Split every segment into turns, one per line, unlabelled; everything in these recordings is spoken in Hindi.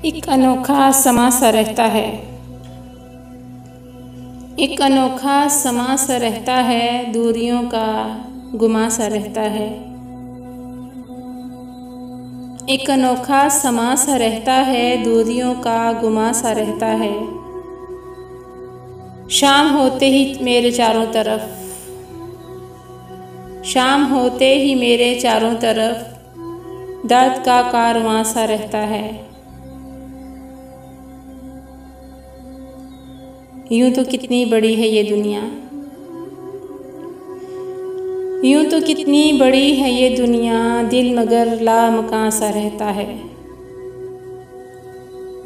एक अनोखा समा सा रहता है, एक अनोखा समा सा रहता है, दूरियों का गुमा सा रहता है। एक अनोखा समा सा रहता है, दूरियों का गुमा सा रहता है। शाम होते ही मेरे चारों तरफ, शाम होते ही मेरे चारों तरफ दर्द का कारवां सा रहता है। यूं तो कितनी बड़ी है ये दुनिया, यूं तो कितनी बड़ी है ये दुनिया, दिल मगर लामकां सा रहता है।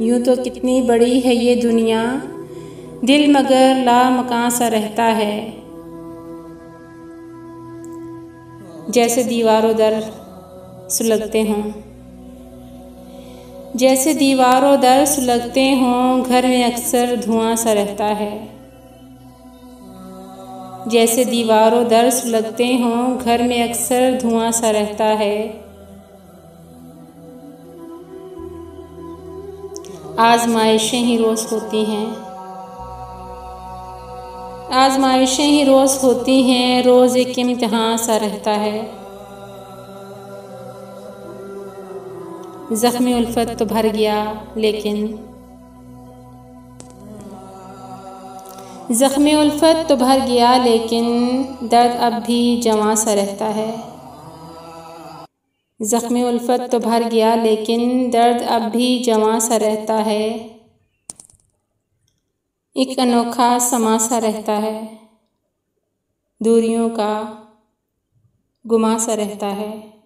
यूं तो कितनी बड़ी है ये दुनिया, दिल मगर लामकां सा रहता है। जैसे दीवारों दर सुलगते हों, जैसे दीवारों दर सुलगते हों, घर में अक्सर धुआं सा रहता है। जैसे दीवारों दर सुलगते हों, घर में अक्सर धुआं सा रहता है। आजमाइशें ही रोज़ होती हैं, आजमाइशें ही रोज़ होती हैं, रोज़ एक इम्तिहान सा रहता है। ज़ख्म उल्फत तो भर गया लेकिन, ज़ख्म उल्फत तो भर गया लेकिन दर्द अब भी जवां सा रहता है। ज़ख्म उल्फत तो भर गया लेकिन दर्द अब भी जवां सा रहता है। एक अनोखा समा सा रहता है, दूरियों का गुमा सा रहता है।